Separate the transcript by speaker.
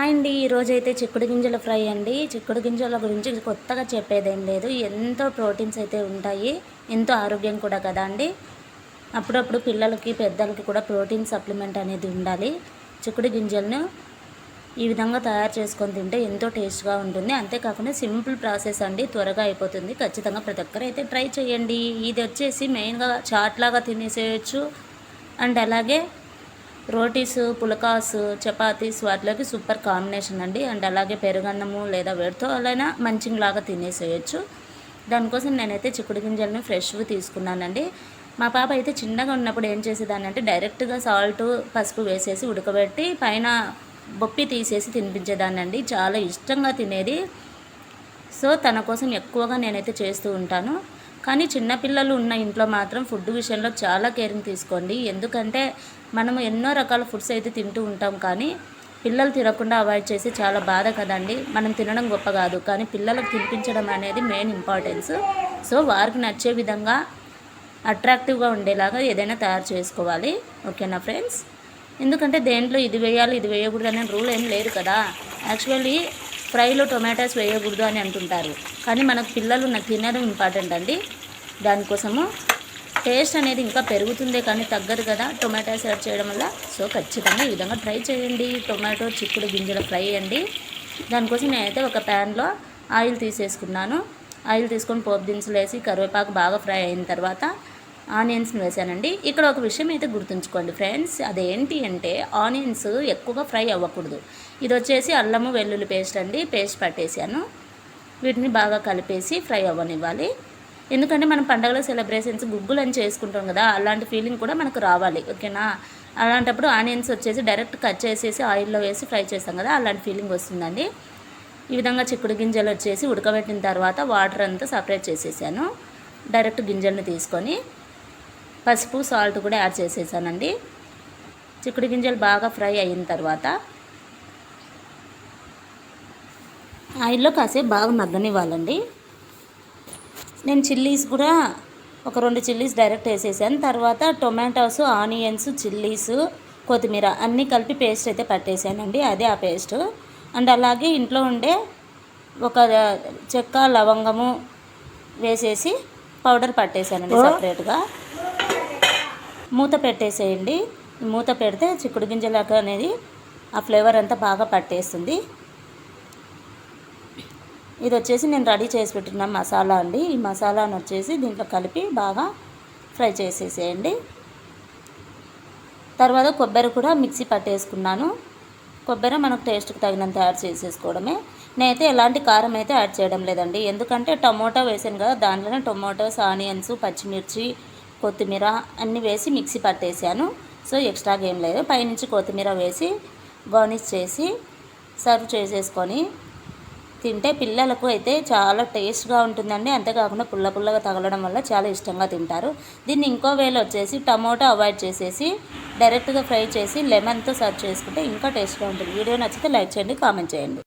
Speaker 1: Hi అండి. ఈరోజైతే చిక్కుడు గింజల ఫ్రై అండి. చిక్కుడు గింజల గురించి కొత్తగా చెప్పేదేం లేదు. ఎంతో ప్రోటీన్స్ అయితే ఉంటాయి, ఎంతో ఆరోగ్యం కూడా కదా అండి. అప్పుడప్పుడు పిల్లలకి పెద్దలకి కూడా ప్రోటీన్ సప్లిమెంట్ అనేది ఉండాలి. చిక్కుడు గింజలను ఈ విధంగా తయారు చేసుకొని తింటే ఎంతో టేస్ట్గా ఉంటుంది. అంతేకాకుండా సింపుల్ ప్రాసెస్ అండి, త్వరగా అయిపోతుంది. ఖచ్చితంగా ప్రతి ఒక్కరు అయితే ట్రై చేయండి. ఇది వచ్చేసి మెయిన్గా చాట్ లాగా తినేసేయచ్చు. అండ్ అలాగే రోటీస్, పులకాస్, చపాతీస్ వాటిలోకి సూపర్ కాంబినేషన్ అండి. అండ్ అలాగే పెరుగన్నము లేదా వేడితో అలానే మంచింగ్ తినేసేయచ్చు. దానికోసం నేనైతే చిక్కుడు గింజలను ఫ్రెష్గా తీసుకున్నానండి. మా పాప అయితే చిన్నగా ఉన్నప్పుడు ఏం చేసేదాన్ని అంటే డైరెక్ట్గా సాల్ట్, పసుపు వేసేసి ఉడకబెట్టి పైన బొప్పి తీసేసి తినిపించేదాన్ని అండి. చాలా ఇష్టంగా తినేది. సో తన కోసం ఎక్కువగా నేనైతే చేస్తూ ఉంటాను. కానీ చిన్నపిల్లలు ఉన్న ఇంట్లో మాత్రం ఫుడ్ విషయంలో చాలా కేరింగ్ తీసుకోండి. ఎందుకంటే మనము ఎన్నో రకాల ఫుడ్స్ అయితే తింటూ ఉంటాం, కానీ పిల్లలు తినకుండా అవాయిడ్ చేసి చాలా బాధ కదండి. మనం తినడం గొప్ప కాదు, కానీ పిల్లలకు తినిపించడం అనేది మెయిన్ ఇంపార్టెన్స్. సో వారికి నచ్చే విధంగా అట్రాక్టివ్గా ఉండేలాగా ఏదైనా తయారు చేసుకోవాలి. ఓకేనా ఫ్రెండ్స్? ఎందుకంటే దేంట్లో ఇది వేయాలి ఇది వేయకూడదు అనే రూల్ ఏం లేదు కదా. యాక్చువల్లీ ఫ్రైలో టొమాటోస్ వేయకూడదు అని అంటుంటారు, కానీ మనకు పిల్లలు తినడం ఇంపార్టెంట్ అండి. దానికోసము టేస్ట్ అనేది ఇంకా పెరుగుతుందే కానీ తగ్గదు కదా టొమాటోస్ యాడ్ చేయడం వల్ల. సో ఖచ్చితంగా ఈ విధంగా ట్రై చేయండి. టొమాటో చిక్కుడు గింజల ఫ్రై అండి. దానికోసం నేనైతే ఒక ప్యాన్లో ఆయిల్ తీసేసుకున్నాను. ఆయిల్ తీసుకొని పోపు దినుసులు వేసి కరివేపాకు బాగా ఫ్రై అయిన తర్వాత ఆనియన్స్ని వేసానండి. ఇక్కడ ఒక విషయం అయితే గుర్తుంచుకోండి ఫ్రెండ్స్, అదేంటి అంటే ఆనియన్స్ ఎక్కువగా ఫ్రై అవ్వకూడదు. ఇది వచ్చేసి అల్లము వెల్లుల్లి పేస్ట్ అండి. పేస్ట్ పట్టేసాను. వీటిని బాగా కలిపేసి ఫ్రై అవ్వనివ్వాలి. ఎందుకంటే మనం పండుగల సెలబ్రేషన్స్ గుగ్గులు అని చేసుకుంటాం కదా, అలాంటి ఫీలింగ్ కూడా మనకు రావాలి. ఓకేనా? అలాంటప్పుడు ఆనియన్స్ వచ్చేసి డైరెక్ట్ కట్ చేసేసి ఆయిల్లో వేసి ఫ్రై చేస్తాం కదా, అలాంటి ఫీలింగ్ వస్తుందండి. ఈ విధంగా చిక్కుడు గింజలు వచ్చేసి ఉడకబెట్టిన తర్వాత వాటర్ అంతా సపరేట్ చేసేసాను. డైరెక్ట్ గింజలను తీసుకొని పసుపు, సాల్ట్ కూడా యాడ్ చేసేసానండి. చిక్కుడు గింజలు బాగా ఫ్రై అయిన తర్వాత ఆయిల్లో కాసేపు బాగా మగ్గనివ్వాలండి. నేను చిల్లీస్ కూడా ఒక 2 చిల్లీస్ డైరెక్ట్ వేసేసాను. తర్వాత టొమాటోస్, ఆనియన్స్, చిల్లీస్, కొత్తిమీర అన్నీ కలిపి పేస్ట్ అయితే పట్టేసానండి. అదే ఆ పేస్ట్. అండ్ అలాగే ఇంట్లో ఉండే ఒక చెక్క, లవంగము వేసేసి పౌడర్ పట్టేసానండి సపరేట్గా. మూత పెట్టేసేయండి. మూత పెడితే చిక్కుడు గింజలకు అనేది ఆ ఫ్లేవర్ అంతా బాగా పట్టేస్తుంది. ఇది వచ్చేసి నేను రెడీ చేసి పెట్టిన మసాలా అండి. ఈ మసాలాను వచ్చేసి దీంట్లో కలిపి బాగా ఫ్రై చేసేసేయండి. తర్వాత కొబ్బరి కూడా మిక్సీ పట్టేసుకున్నాను. కొబ్బరి మనకు టేస్ట్కి తగినంత యాడ్ చేసేసుకోవడమే. నేనైతే ఎలాంటి కారం అయితే యాడ్ చేయడం లేదండి, ఎందుకంటే టమోటా వేసాను కదా, దాంట్లోనే టొమాటోస్, ఆనియన్స్, పచ్చిమిర్చి, కొత్తిమీర అన్నీ వేసి మిక్సీ పట్టేసాను. సో ఎక్స్ట్రాగా ఏం లేదు. పైనుంచి కొత్తిమీర వేసి గార్నిష్ చేసి సర్వ్ చేసేసుకొని తింటే పిల్లలకు అయితే చాలా టేస్ట్గా ఉంటుందండి. అంతేకాకుండా పుల్లగా తగలడం వల్ల చాలా ఇష్టంగా తింటారు. దీన్ని ఇంకో వేలో వచ్చేసి టమోటా అవాయిడ్ చేసేసి డైరెక్ట్గా ఫ్రై చేసి లెమన్తో సర్వ్ చేసుకుంటే ఇంకా టేస్ట్గా ఉంటుంది. వీడియో నచ్చితే లైక్ చేయండి, కామెంట్ చేయండి.